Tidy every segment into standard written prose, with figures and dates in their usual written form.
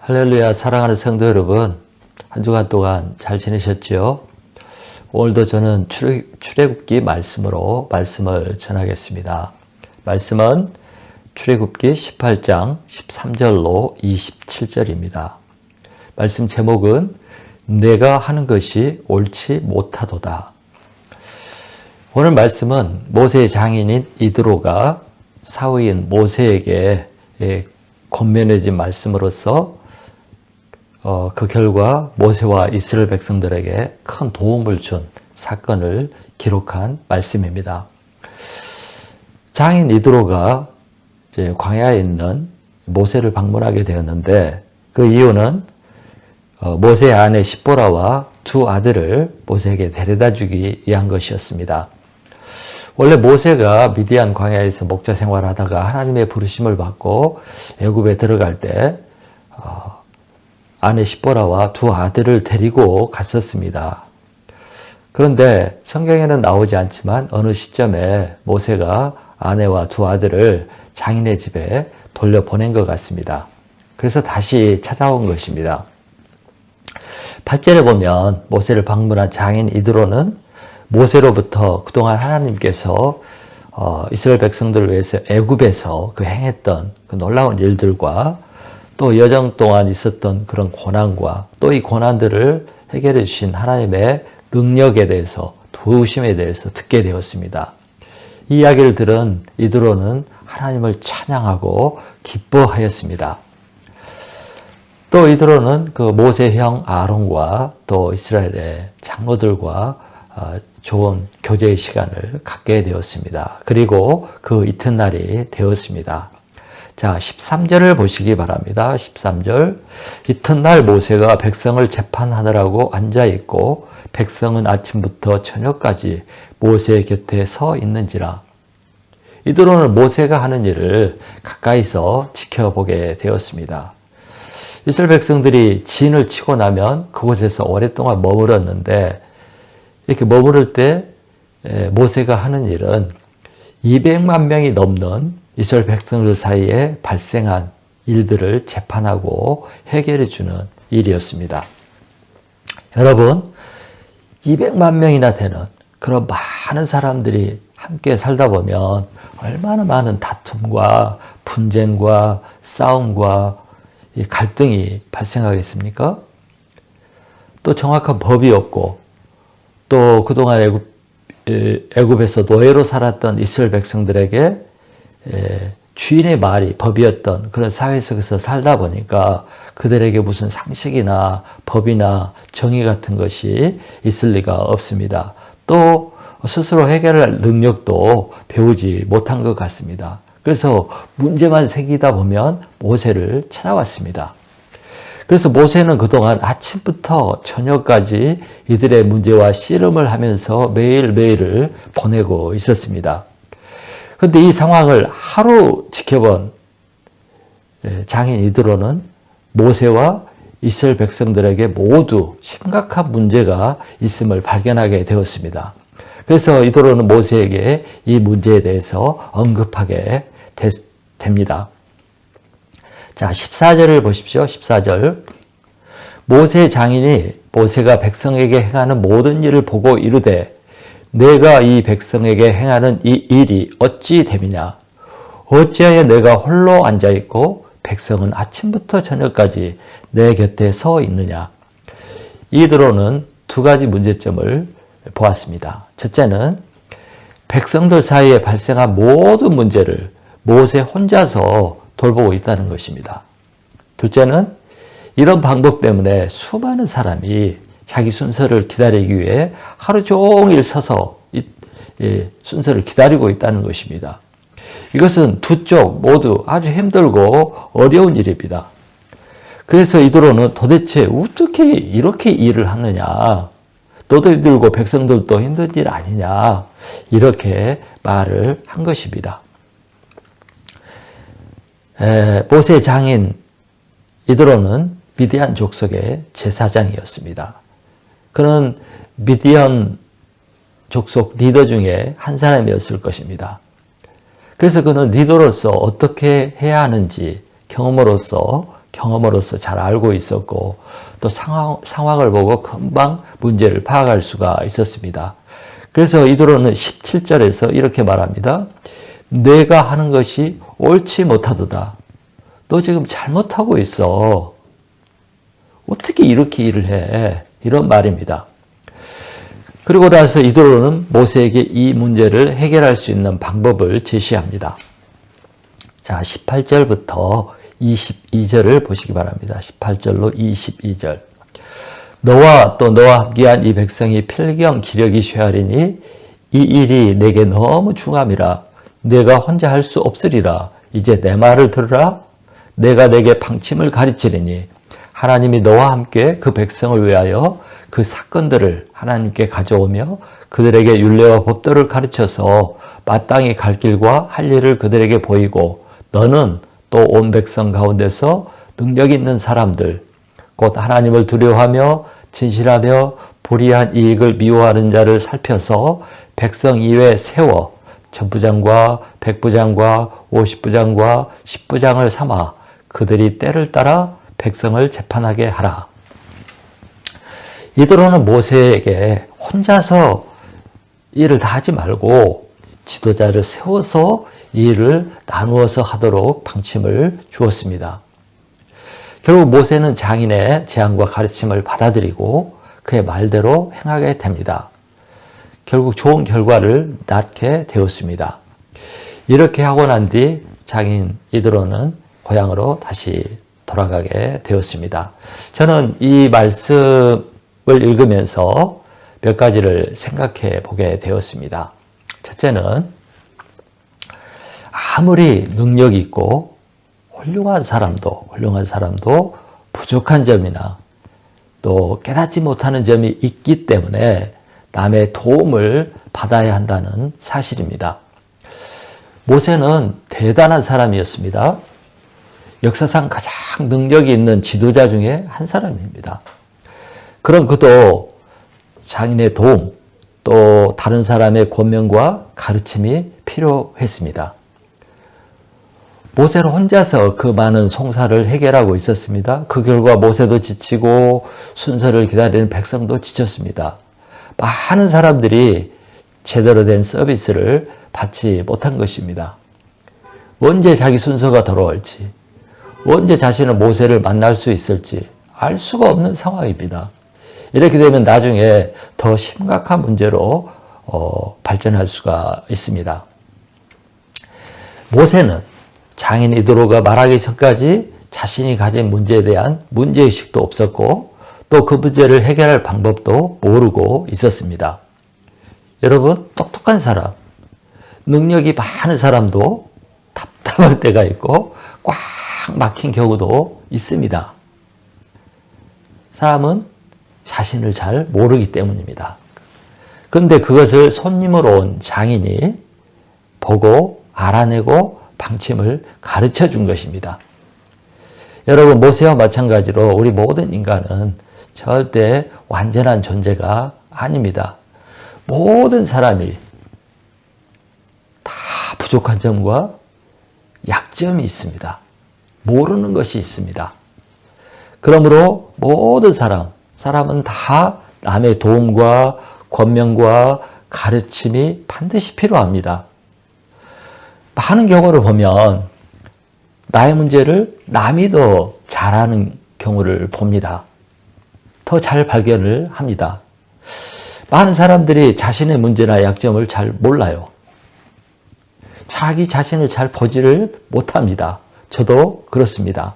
할렐루야, 사랑하는 성도 여러분, 한 주간 동안 잘 지내셨지요? 오늘도 저는 출애굽기 말씀으로 말씀을 전하겠습니다. 말씀은 출애굽기 18장 13절로 27절입니다. 말씀 제목은 내가 하는 것이 옳지 못하도다. 오늘 말씀은 모세의 장인인 이드로가 사위인 모세에게 권면해진 말씀으로서 그 결과 모세와 이스라엘 백성들에게 큰 도움을 준 사건을 기록한 말씀입니다. 장인 이드로가 이제 광야에 있는 모세를 방문하게 되었는데 그 이유는 모세의 아내 십보라와 두 아들을 모세에게 데려다 주기 위한 것이었습니다. 원래 모세가 미디안 광야에서 목자 생활하다가 하나님의 부르심을 받고 애굽에 들어갈 때 아내 십보라와 두 아들을 데리고 갔었습니다. 그런데 성경에는 나오지 않지만 어느 시점에 모세가 아내와 두 아들을 장인의 집에 돌려보낸 것 같습니다. 그래서 다시 찾아온 것입니다. 8절에 보면 모세를 방문한 장인 이드로는 모세로부터 그동안 하나님께서 이스라엘 백성들을 위해서 애굽에서 그 행했던 그 놀라운 일들과 또 여정 동안 있었던 그런 고난과 또 이 고난들을 해결해 주신 하나님의 능력에 대해서 도우심에 대해서 듣게 되었습니다. 이 이야기를 들은 이드로는 하나님을 찬양하고 기뻐하였습니다. 또 이드로는 그 모세 형 아론과 또 이스라엘의 장로들과 좋은 교제의 시간을 갖게 되었습니다. 그리고 그 이튿날이 되었습니다. 자, 13절을 보시기 바랍니다. 13절. 이튿날 모세가 백성을 재판하느라고 앉아있고 백성은 아침부터 저녁까지 모세 곁에 서 있는지라. 이드로는 모세가 하는 일을 가까이서 지켜보게 되었습니다. 이스라엘 백성들이 진을 치고 나면 그곳에서 오랫동안 머물었는데 이렇게 머무를 때 모세가 하는 일은 200만 명이 넘는 이스라엘 백성들 사이에 발생한 일들을 재판하고 해결해 주는 일이었습니다. 여러분, 200만 명이나 되는 그런 많은 사람들이 함께 살다 보면 얼마나 많은 다툼과 분쟁과 싸움과 갈등이 발생하겠습니까? 또 정확한 법이 없고 또 그동안 애굽에서 노예로 살았던 이스라엘 백성들에게 주인의 말이 법이었던 그런 사회 속에서 살다 보니까 그들에게 무슨 상식이나 법이나 정의 같은 것이 있을 리가 없습니다. 또 스스로 해결할 능력도 배우지 못한 것 같습니다. 그래서 문제만 생기다 보면 모세를 찾아왔습니다. 그래서 모세는 그동안 아침부터 저녁까지 이들의 문제와 씨름을 하면서 매일매일을 보내고 있었습니다. 그런데 이 상황을 하루 지켜본 장인 이드로는 모세와 이스라엘 백성들에게 모두 심각한 문제가 있음을 발견하게 되었습니다. 그래서 이드로는 모세에게 이 문제에 대해서 언급하게 됩니다. 자, 14절을 보십시오. 14절. 모세 장인이 모세가 백성에게 행하는 모든 일을 보고 이르되 내가 이 백성에게 행하는 이 일이 어찌 됨이냐? 어찌하여 내가 홀로 앉아있고 백성은 아침부터 저녁까지 내 곁에 서 있느냐? 이드로는 두 가지 문제점을 보았습니다. 첫째는 백성들 사이에 발생한 모든 문제를 모세 혼자서 돌보고 있다는 것입니다. 둘째는 이런 방법 때문에 수많은 사람이 자기 순서를 기다리기 위해 하루 종일 서서 순서를 기다리고 있다는 것입니다. 이것은 두 쪽 모두 아주 힘들고 어려운 일입니다. 그래서 이드로는 도대체 어떻게 이렇게 일을 하느냐? 너도 힘들고 백성들도 힘든 일 아니냐? 이렇게 말을 한 것입니다. 모세의 장인 이드로는 미디안 족속의 제사장이었습니다. 그는 미디안 족속 리더 중에 한 사람이었을 것입니다. 그래서 그는 리더로서 어떻게 해야 하는지 경험으로서 경험으로서 잘 알고 있었고 또 상황을 보고 금방 문제를 파악할 수가 있었습니다. 그래서 이드로는 17절에서 이렇게 말합니다. 내가 하는 것이 옳지 못하도다. 너 지금 잘못하고 있어. 어떻게 이렇게 일을 해? 이런 말입니다. 그리고 나서 이드로는 모세에게 이 문제를 해결할 수 있는 방법을 제시합니다. 자, 18절부터 22절을 보시기 바랍니다. 18절로 22절. 너와 또 너와 함께한 이 백성이 필경 기력이 쇠하리니 이 일이 내게 너무 중함이라. 내가 혼자 할 수 없으리라. 이제 내 말을 들으라. 내가 내게 방침을 가르치리니 하나님이 너와 함께 그 백성을 위하여 그 사건들을 하나님께 가져오며 그들에게 율례와 법도를 가르쳐서 마땅히 갈 길과 할 일을 그들에게 보이고 너는 또 온 백성 가운데서 능력 있는 사람들 곧 하나님을 두려워하며 진실하며 불의한 이익을 미워하는 자를 살펴서 백성 이외에 세워 천부장과 백부장과 50부장과 10부장을 삼아 그들이 때를 따라 백성을 재판하게 하라. 이드로는 모세에게 혼자서 일을 다 하지 말고 지도자를 세워서 이 일을 나누어서 하도록 방침을 주었습니다. 결국 모세는 장인의 제안과 가르침을 받아들이고 그의 말대로 행하게 됩니다. 결국 좋은 결과를 낳게 되었습니다. 이렇게 하고 난 뒤 장인 이드로는 고향으로 다시 돌아가게 되었습니다. 저는 이 말씀을 읽으면서 몇 가지를 생각해 보게 되었습니다. 첫째는 아무리 능력이 있고 훌륭한 사람도 부족한 점이나 또 깨닫지 못하는 점이 있기 때문에 남의 도움을 받아야 한다는 사실입니다. 모세는 대단한 사람이었습니다. 역사상 가장 능력이 있는 지도자 중에 한 사람입니다. 그런 그도 장인의 도움, 또 다른 사람의 권면과 가르침이 필요했습니다. 모세는 혼자서 그 많은 송사를 해결하고 있었습니다. 그 결과 모세도 지치고 순서를 기다리는 백성도 지쳤습니다. 많은 사람들이 제대로 된 서비스를 받지 못한 것입니다. 언제 자기 순서가 돌아올지, 언제 자신은 모세를 만날 수 있을지 알 수가 없는 상황입니다. 이렇게 되면 나중에 더 심각한 문제로 발전할 수가 있습니다. 모세는 장인 이드로가 말하기 전까지 자신이 가진 문제에 대한 문제의식도 없었고 또 그 문제를 해결할 방법도 모르고 있었습니다. 여러분, 똑똑한 사람, 능력이 많은 사람도 답답할 때가 있고 꽉 막힌 경우도 있습니다. 사람은 자신을 잘 모르기 때문입니다. 그런데 그것을 손님으로 온 장인이 보고 알아내고 방침을 가르쳐 준 것입니다. 여러분, 모세와 마찬가지로 우리 모든 인간은 절대 완전한 존재가 아닙니다. 모든 사람이 다 부족한 점과 약점이 있습니다. 모르는 것이 있습니다. 그러므로 모든 사람은 다 남의 도움과 권면과 가르침이 반드시 필요합니다. 많은 경우를 보면 나의 문제를 남이 더 잘하는 경우를 봅니다. 더 잘 발견을 합니다. 많은 사람들이 자신의 문제나 약점을 잘 몰라요. 자기 자신을 잘 보지를 못합니다. 저도 그렇습니다.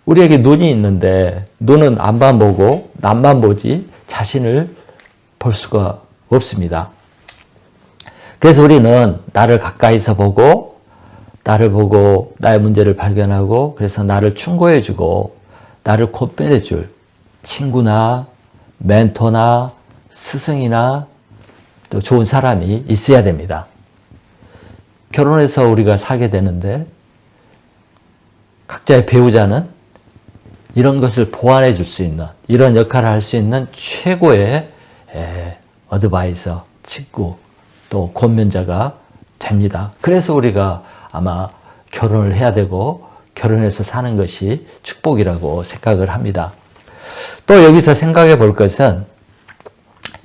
우리에게 눈이 있는데 눈은 앞만 보고 남만 보지 자신을 볼 수가 없습니다. 그래서 우리는 나를 가까이서 보고 나를 보고 나의 문제를 발견하고 그래서 나를 충고해주고 나를 곧배려줄 친구나 멘토나 스승이나 또 좋은 사람이 있어야 됩니다. 결혼해서 우리가 살게 되는데 각자의 배우자는 이런 것을 보완해 줄 수 있는 이런 역할을 할 수 있는 최고의 어드바이서, 친구, 또 권면자가 됩니다. 그래서 우리가 아마 결혼을 해야 되고 결혼해서 사는 것이 축복이라고 생각을 합니다. 또 여기서 생각해 볼 것은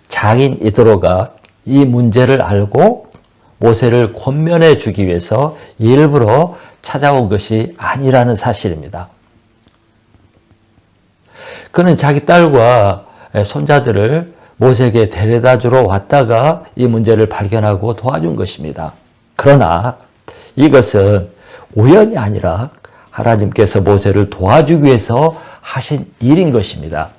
장인 이드로가 이 문제를 알고 모세를 권면해 주기 위해서 일부러 찾아온 것이 아니라는 사실입니다. 그는 자기 딸과 손자들을 모세에게 데려다 주러 왔다가 이 문제를 발견하고 도와준 것입니다. 그러나 이것은 우연이 아니라 하나님께서 모세를 도와주기 위해서 하신 일인 것입니다.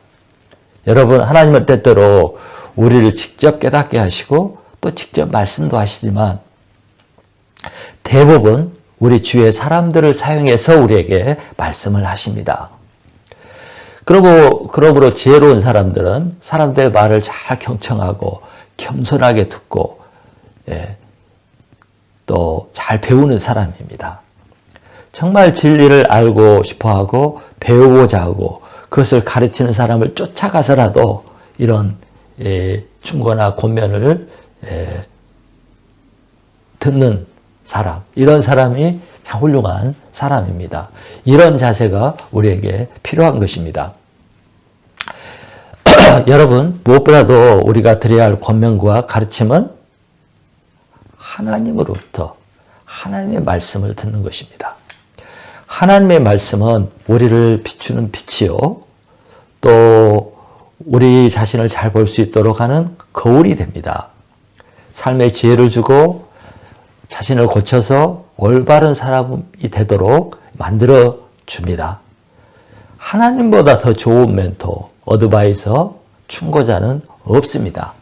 여러분, 하나님은 때때로 우리를 직접 깨닫게 하시고 또 직접 말씀도 하시지만 대부분 우리 주위의 사람들을 사용해서 우리에게 말씀을 하십니다. 그러므로 지혜로운 사람들은 사람들의 말을 잘 경청하고 겸손하게 듣고 또 잘 배우는 사람입니다. 정말 진리를 알고 싶어하고 배우고자 하고 그것을 가르치는 사람을 쫓아가서라도 이런 충고나 권면을 듣는 사람, 이런 사람이 참 훌륭한 사람입니다. 이런 자세가 우리에게 필요한 것입니다. 여러분, 무엇보다도 우리가 드려야 할 권면과 가르침은 하나님으로부터 하나님의 말씀을 듣는 것입니다. 하나님의 말씀은 우리를 비추는 빛이요, 또 우리 자신을 잘 볼 수 있도록 하는 거울이 됩니다. 삶의 지혜를 주고 자신을 고쳐서 올바른 사람이 되도록 만들어 줍니다. 하나님보다 더 좋은 멘토, 어드바이서, 충고자는 없습니다.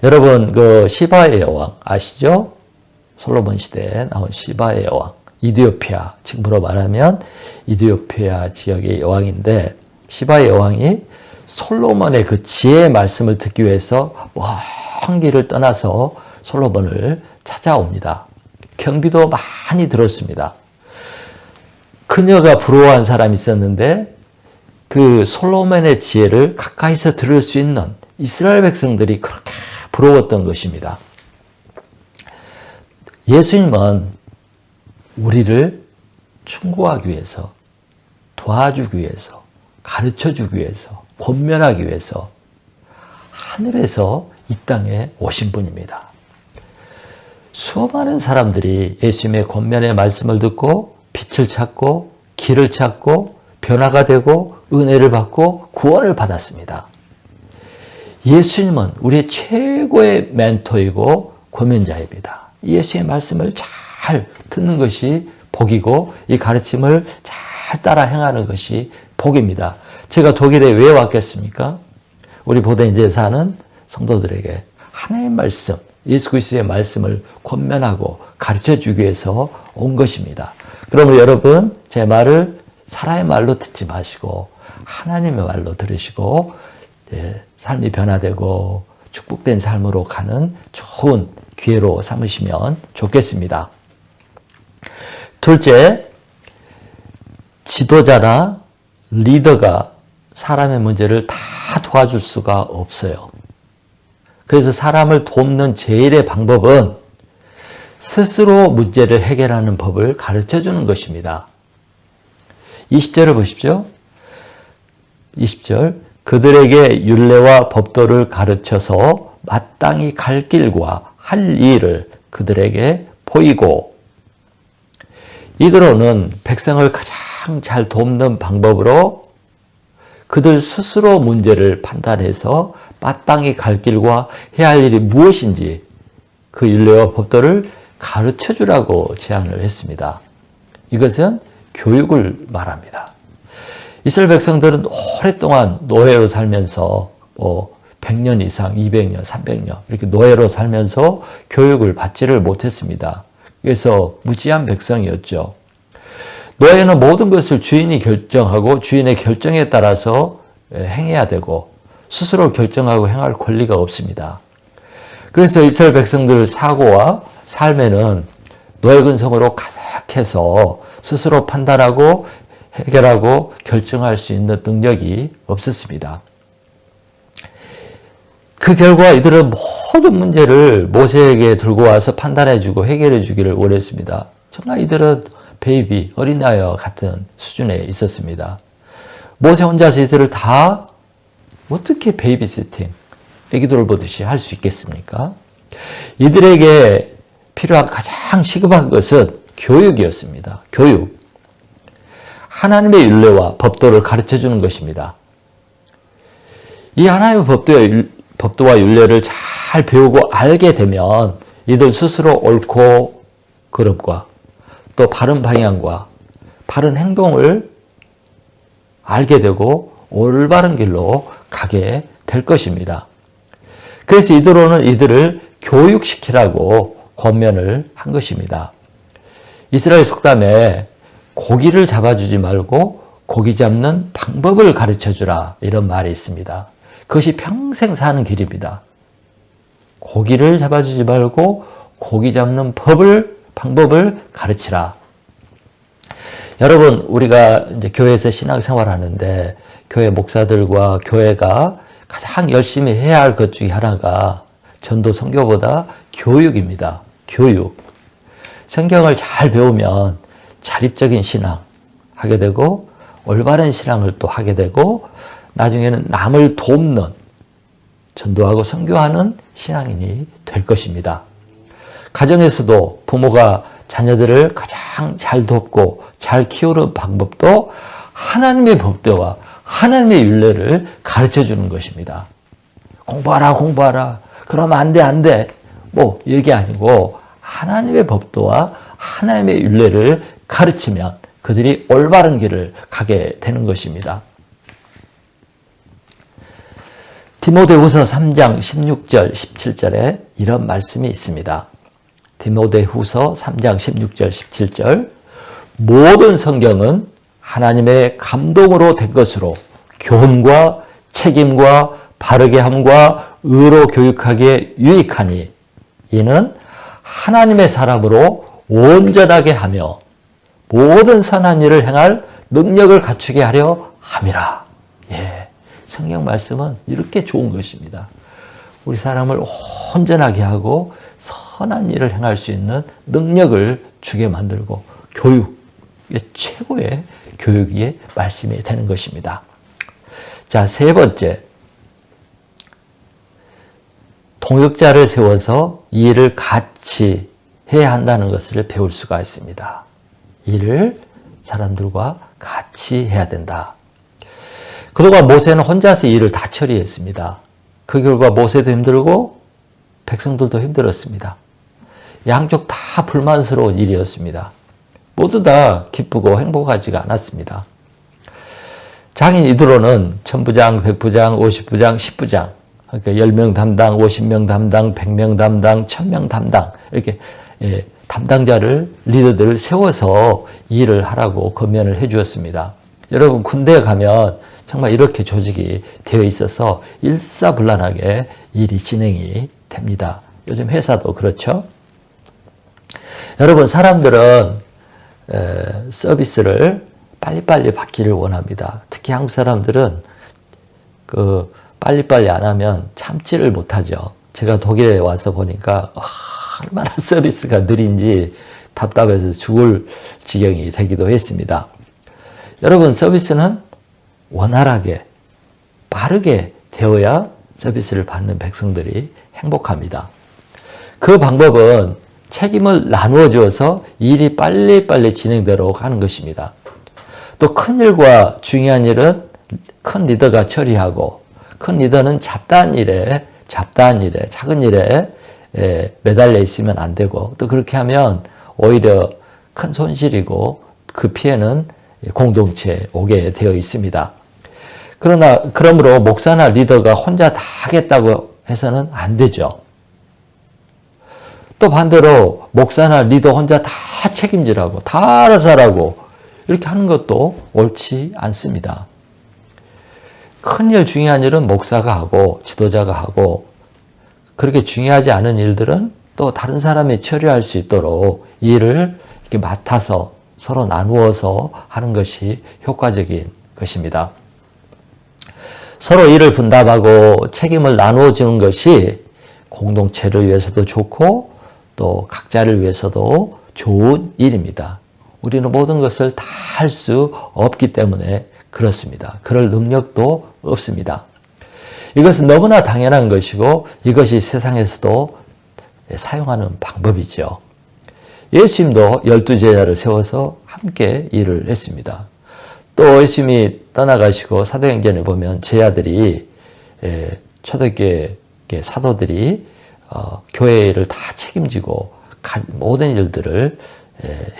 여러분, 그 시바의 여왕 아시죠? 솔로몬 시대에 나온 시바의 여왕, 이디오피아, 지금으로 말하면 이디오피아 지역의 여왕인데, 시바의 여왕이 솔로몬의 그 지혜의 말씀을 듣기 위해서 먼 길을 떠나서 솔로몬을 찾아옵니다. 경비도 많이 들었습니다. 그녀가 부러워한 사람이 있었는데 그 솔로몬의 지혜를 가까이서 들을 수 있는 이스라엘 백성들이 그렇게 부러웠던 것입니다. 예수님은 우리를 충고하기 위해서, 도와주기 위해서, 가르쳐주기 위해서, 권면하기 위해서 하늘에서 이 땅에 오신 분입니다. 수많은 사람들이 예수님의 권면의 말씀을 듣고 빛을 찾고 길을 찾고 변화가 되고 은혜를 받고 구원을 받았습니다. 예수님은 우리의 최고의 멘토이고 권면자입니다. 예수의 말씀을 잘 듣는 것이 복이고 이 가르침을 잘 따라 행하는 것이 복입니다. 제가 독일에 왜 왔겠습니까? 우리 보덴지에 사는 성도들에게 하나님의 말씀, 예수 그리스도의 말씀을 권면하고 가르쳐주기 위해서 온 것입니다. 그러므로 여러분, 제 말을 사람의 말로 듣지 마시고 하나님의 말로 들으시고 삶이 변화되고 축복된 삶으로 가는 좋은 기회로 삼으시면 좋겠습니다. 둘째, 지도자나 리더가 사람의 문제를 다 도와줄 수가 없어요. 그래서 사람을 돕는 제일의 방법은 스스로 문제를 해결하는 법을 가르쳐주는 것입니다. 20절을 보십시오. 20절, 그들에게 율례와 법도를 가르쳐서 마땅히 갈 길과 할 일을 그들에게 보이고, 이드로는 백성을 가장 잘 돕는 방법으로 그들 스스로 문제를 판단해서 마땅히 갈 길과 해야 할 일이 무엇인지 그 율례와 법도를 가르쳐주라고 제안을 했습니다. 이것은 교육을 말합니다. 이스라엘 백성들은 오랫동안 노예로 살면서 100년 이상, 200년, 300년 이렇게 노예로 살면서 교육을 받지를 못했습니다. 그래서 무지한 백성이었죠. 노예는 모든 것을 주인이 결정하고 주인의 결정에 따라서 행해야 되고 스스로 결정하고 행할 권리가 없습니다. 그래서 이스라엘 백성들 사고와 삶에는 노예 근성으로 가득해서 스스로 판단하고 해결하고 결정할 수 있는 능력이 없었습니다. 그 결과 이들은 모든 문제를 모세에게 들고 와서 판단해 주고 해결해 주기를 원했습니다. 정말 이들은 베이비, 어린아이와 같은 수준에 있었습니다. 모세 혼자서 이들을 다 어떻게 베이비시팅, 애기들을 보듯이 할 수 있겠습니까? 이들에게 필요한 가장 시급한 것은 교육이었습니다. 교육. 하나님의 율례와 법도를 가르쳐 주는 것입니다. 이 하나님의 법도와 율례를 잘 배우고 알게 되면 이들 스스로 옳고 그름과 또 바른 방향과 바른 행동을 알게 되고 올바른 길로 가게 될 것입니다. 그래서 이들로는 이들을 교육시키라고 권면을 한 것입니다. 이스라엘 속담에 고기를 잡아주지 말고 고기 잡는 방법을 가르쳐주라 이런 말이 있습니다. 그것이 평생 사는 길입니다. 고기를 잡아주지 말고 고기 잡는 방법을 가르치라. 여러분, 우리가 이제 교회에서 신앙생활 하는데 교회 목사들과 교회가 가장 열심히 해야 할 것 중에 하나가 전도 선교보다 교육입니다. 교육. 성경을 잘 배우면 자립적인 신앙 하게 되고 올바른 신앙을 또 하게 되고 나중에는 남을 돕는 전도하고 선교하는 신앙인이 될 것입니다. 가정에서도 부모가 자녀들을 가장 잘 돕고 잘 키우는 방법도 하나님의 법대와 하나님의 율례를 가르쳐 주는 것입니다. 공부하라. 그러면 안 돼. 뭐 이게 아니고 하나님의 법도와 하나님의 율례를 가르치면 그들이 올바른 길을 가게 되는 것입니다. 디모데후서 3장 16절 17절에 이런 말씀이 있습니다. 디모데후서 3장 16절 17절 모든 성경은 하나님의 감동으로 된 것으로 교훈과 책임과 바르게 함과 의로 교육하기에 유익하니 이는 하나님의 사람으로 온전하게 하며 모든 선한 일을 행할 능력을 갖추게 하려 함이라. 예, 성경 말씀은 이렇게 좋은 것입니다. 우리 사람을 온전하게 하고 선한 일을 행할 수 있는 능력을 주게 만들고 교육, 이게 최고의 교육의 말씀이 되는 것입니다. 자, 세 번째, 동역자를 세워서 이 일을 같이 해야 한다는 것을 배울 수가 있습니다. 일을 사람들과 같이 해야 된다. 그동안 모세는 혼자서 일을 다 처리했습니다. 그 결과 모세도 힘들고 백성들도 힘들었습니다. 양쪽 다 불만스러운 일이었습니다. 모두 다 기쁘고 행복하지가 않았습니다. 장인 이드로는 천부장, 백부장, 50부장, 10부장, 그러니까 10명 담당, 50명 담당, 100명 담당, 1000명 담당 이렇게 담당자를, 리더들을 세워서 일을 하라고 권면을 해 주었습니다. 여러분, 군대에 가면 정말 이렇게 조직이 되어 있어서 일사불란하게 일이 진행이 됩니다. 요즘 회사도 그렇죠. 여러분, 사람들은 서비스를 빨리빨리 받기를 원합니다. 특히 한국 사람들은 빨리빨리 안 하면 참지를 못하죠. 제가 독일에 와서 보니까 얼마나 서비스가 느린지 답답해서 죽을 지경이 되기도 했습니다. 여러분, 서비스는 원활하게 빠르게 되어야 서비스를 받는 백성들이 행복합니다. 그 방법은 책임을 나누어 주어서 일이 빨리빨리 진행되도록 하는 것입니다. 또 큰 일과 중요한 일은 큰 리더가 처리하고 큰 리더는 잡다한 일에 작은 일에 매달려 있으면 안 되고 또 그렇게 하면 오히려 큰 손실이고 그 피해는 공동체에 오게 되어 있습니다. 그러므로 목사나 리더가 혼자 다 하겠다고 해서는 안 되죠. 또 반대로 목사나 리더 혼자 다 책임지라고 다 알아서 하라고 이렇게 하는 것도 옳지 않습니다. 큰일, 중요한 일은 목사가 하고 지도자가 하고 그렇게 중요하지 않은 일들은 또 다른 사람이 처리할 수 있도록 일을 이렇게 맡아서 서로 나누어서 하는 것이 효과적인 것입니다. 서로 일을 분담하고 책임을 나누어 주는 것이 공동체를 위해서도 좋고 또 각자를 위해서도 좋은 일입니다. 우리는 모든 것을 다 할 수 없기 때문에 그렇습니다. 그럴 능력도 없습니다. 이것은 너무나 당연한 것이고 이것이 세상에서도 사용하는 방법이죠. 예수님도 12제자를 세워서 함께 일을 했습니다. 또 예수님이 떠나가시고 사도행전에 보면 제자들이 초대교회 사도들이 교회를 다 책임지고 모든 일들을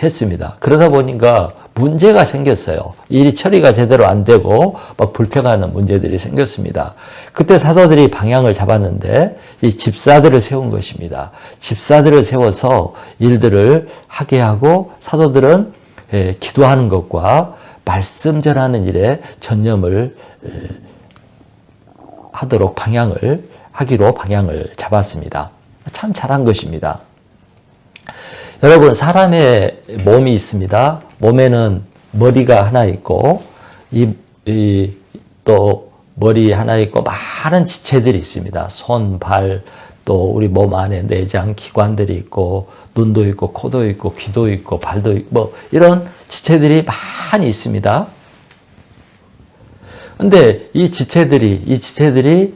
했습니다. 그러다 보니까 문제가 생겼어요. 일이 처리가 제대로 안 되고 막 불평하는 문제들이 생겼습니다. 그때 사도들이 방향을 잡았는데 이 집사들을 세운 것입니다. 집사들을 세워서 일들을 하게 하고 사도들은 기도하는 것과 말씀 전하는 일에 전념을 하도록 하기로 방향을 잡았습니다. 참 잘한 것입니다. 여러분, 사람의 몸이 있습니다. 몸에는 머리가 하나 있고, 또 머리 하나 있고, 많은 지체들이 있습니다. 손, 발, 또 우리 몸 안에 내장, 기관들이 있고, 눈도 있고, 코도 있고, 귀도 있고, 발도 있고, 이런 지체들이 많이 있습니다. 근데 이 지체들이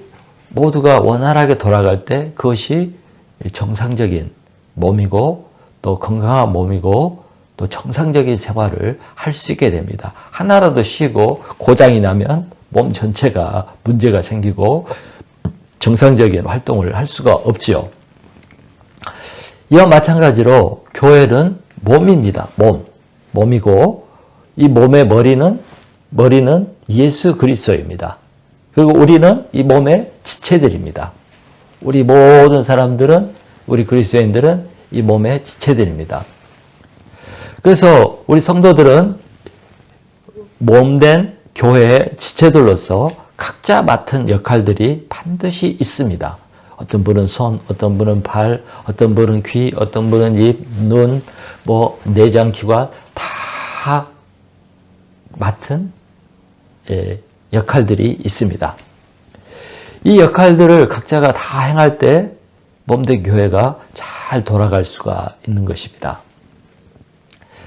모두가 원활하게 돌아갈 때 그것이 정상적인 몸이고, 또 건강한 몸이고 또 정상적인 생활을 할 수 있게 됩니다. 하나라도 쉬고 고장이 나면 몸 전체가 문제가 생기고 정상적인 활동을 할 수가 없지요. 이와 마찬가지로 교회는 몸입니다. 몸이고 이 몸의 머리는 예수 그리스도입니다. 그리고 우리는 이 몸의 지체들입니다. 우리 모든 사람들은, 우리 그리스도인들은 이 몸의 지체들입니다. 그래서 우리 성도들은 몸된 교회의 지체들로서 각자 맡은 역할들이 반드시 있습니다. 어떤 분은 손, 어떤 분은 발, 어떤 분은 귀, 어떤 분은 입, 눈, 내장 기관 다 맡은 역할들이 있습니다. 이 역할들을 각자가 다 행할 때 몸된 교회가 잘 돌아갈 수가 있는 것입니다.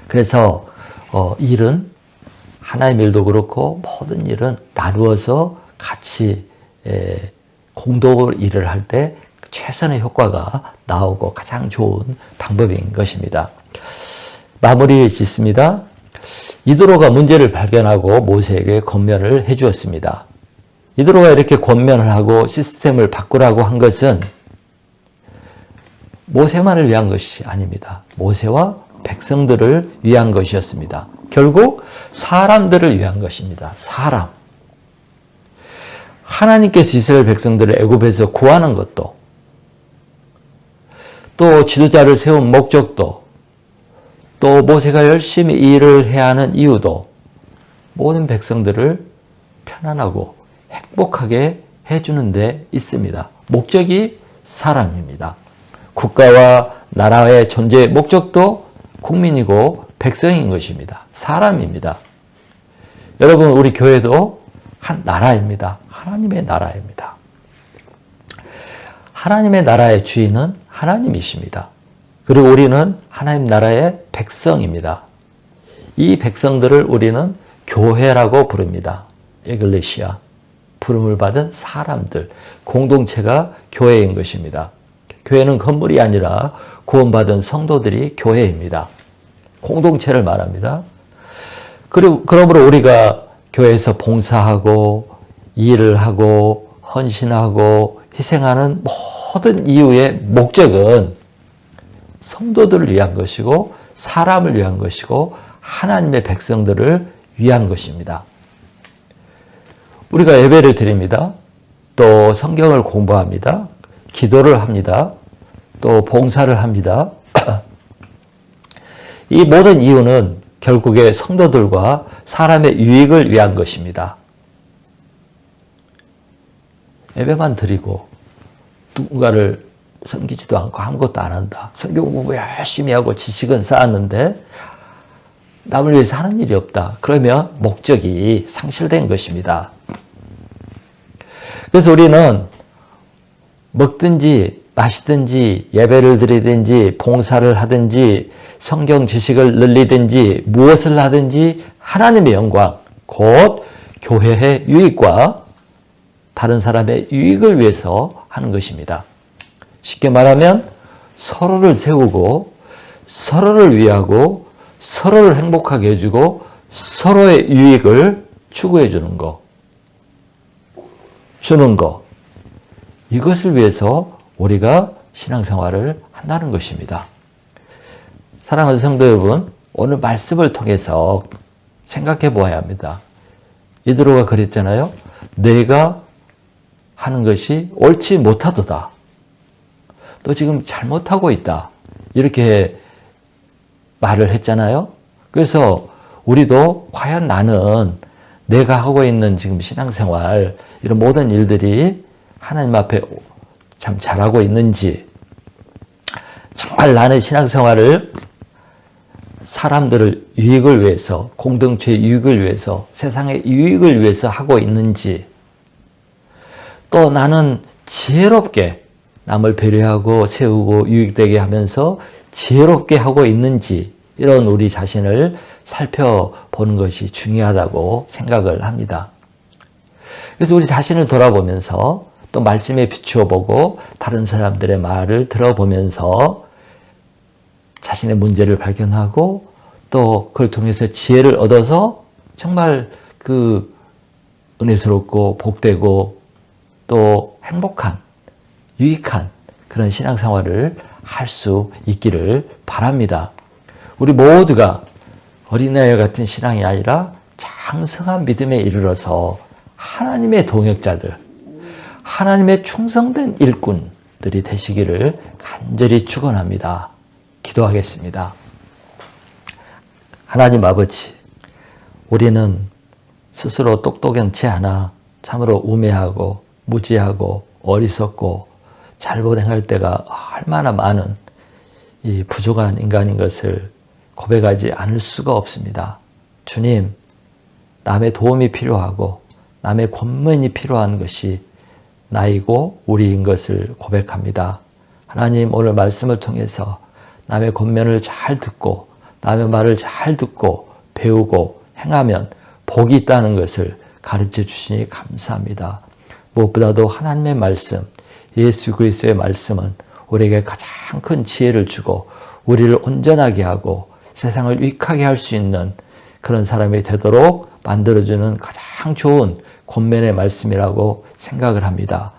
그래서 일은 하나님의 일도 그렇고 모든 일은 나누어서 같이 공동으로 일을 할 때 최선의 효과가 나오고 가장 좋은 방법인 것입니다. 마무리 짓습니다. 이드로가 문제를 발견하고 모세에게 권면을 해 주었습니다. 이드로가 이렇게 권면을 하고 시스템을 바꾸라고 한 것은 모세만을 위한 것이 아닙니다. 모세와 백성들을 위한 것이었습니다. 결국 사람들을 위한 것입니다. 사람. 하나님께서 이스라엘 백성들을 애굽에서 구하는 것도, 또 지도자를 세운 목적도, 또 모세가 열심히 일을 해야 하는 이유도 모든 백성들을 편안하고 행복하게 해주는 데 있습니다. 목적이 사람입니다. 국가와 나라의 존재의 목적도 국민이고 백성인 것입니다. 사람입니다. 여러분, 우리 교회도 한 나라입니다. 하나님의 나라입니다. 하나님의 나라의 주인은 하나님이십니다. 그리고 우리는 하나님 나라의 백성입니다. 이 백성들을 우리는 교회라고 부릅니다. 에글레시아, 부름을 받은 사람들, 공동체가 교회인 것입니다. 교회는 건물이 아니라 구원받은 성도들이 교회입니다. 공동체를 말합니다. 그러므로 우리가 교회에서 봉사하고 일을 하고 헌신하고 희생하는 모든 이유의 목적은 성도들을 위한 것이고 사람을 위한 것이고 하나님의 백성들을 위한 것입니다. 우리가 예배를 드립니다. 또 성경을 공부합니다. 기도를 합니다. 또 봉사를 합니다. 이 모든 이유는 결국에 성도들과 사람의 유익을 위한 것입니다. 예배만 드리고 누군가를 섬기지도 않고 아무것도 안 한다. 성경 공부 열심히 하고 지식은 쌓았는데 남을 위해서 하는 일이 없다. 그러면 목적이 상실된 것입니다. 그래서 우리는 먹든지 마시든지 예배를 드리든지 봉사를 하든지 성경 지식을 늘리든지 무엇을 하든지 하나님의 영광, 곧 교회의 유익과 다른 사람의 유익을 위해서 하는 것입니다. 쉽게 말하면 서로를 세우고 서로를 위하고 서로를 행복하게 해주고 서로의 유익을 추구해 주는 거, 이것을 위해서 우리가 신앙생활을 한다는 것입니다. 사랑하는 성도 여러분, 오늘 말씀을 통해서 생각해 보아야 합니다. 베드로가 그랬잖아요. 내가 하는 것이 옳지 못하도다. 너 지금 잘못하고 있다. 이렇게 말을 했잖아요. 그래서 우리도 과연 나는 내가 하고 있는 지금 신앙생활, 이런 모든 일들이 하나님 앞에 참 잘하고 있는지, 정말 나는 신앙생활을 사람들을 유익을 위해서, 공동체의 유익을 위해서, 세상의 유익을 위해서 하고 있는지, 또 나는 지혜롭게 남을 배려하고 세우고 유익되게 하면서 지혜롭게 하고 있는지, 이런 우리 자신을 살펴보는 것이 중요하다고 생각을 합니다. 그래서 우리 자신을 돌아보면서 또 말씀에 비추어 보고 다른 사람들의 말을 들어보면서 자신의 문제를 발견하고 또 그걸 통해서 지혜를 얻어서 정말 그 은혜스럽고 복되고 또 행복한, 유익한 그런 신앙생활을 할 수 있기를 바랍니다. 우리 모두가 어린아이 같은 신앙이 아니라 장성한 믿음에 이르러서 하나님의 동역자들, 하나님의 충성된 일꾼들이 되시기를 간절히 축원합니다. 기도하겠습니다. 하나님 아버지, 우리는 스스로 똑똑하지 않아 참으로 우매하고 무지하고 어리석고 잘못 행할 때가 얼마나 많은 이 부족한 인간인 것을 고백하지 않을 수가 없습니다. 주님, 남의 도움이 필요하고 남의 권면이 필요한 것이 나이고 우리인 것을 고백합니다. 하나님, 오늘 말씀을 통해서 남의 권면을 잘 듣고 남의 말을 잘 듣고 배우고 행하면 복이 있다는 것을 가르쳐 주시니 감사합니다. 무엇보다도 하나님의 말씀, 예수 그리스도의 말씀은 우리에게 가장 큰 지혜를 주고 우리를 온전하게 하고 세상을 유익하게 할 수 있는 그런 사람이 되도록 만들어주는 가장 좋은 권면의 말씀이라고 생각을 합니다.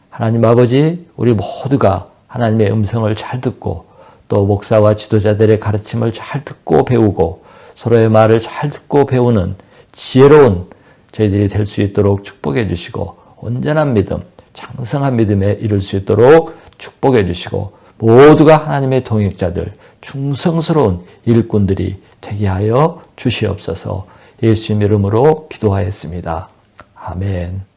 하나님 아버지, 우리 모두가 하나님의 음성을 잘 듣고 또 목사와 지도자들의 가르침을 잘 듣고 배우고 서로의 말을 잘 듣고 배우는 지혜로운 저희들이 될 수 있도록 축복해 주시고 온전한 믿음, 장성한 믿음에 이룰 수 있도록 축복해 주시고 모두가 하나님의 동역자들, 충성스러운 일꾼들이 되게 하여 주시옵소서. 예수님 이름으로 기도하였습니다. 아멘.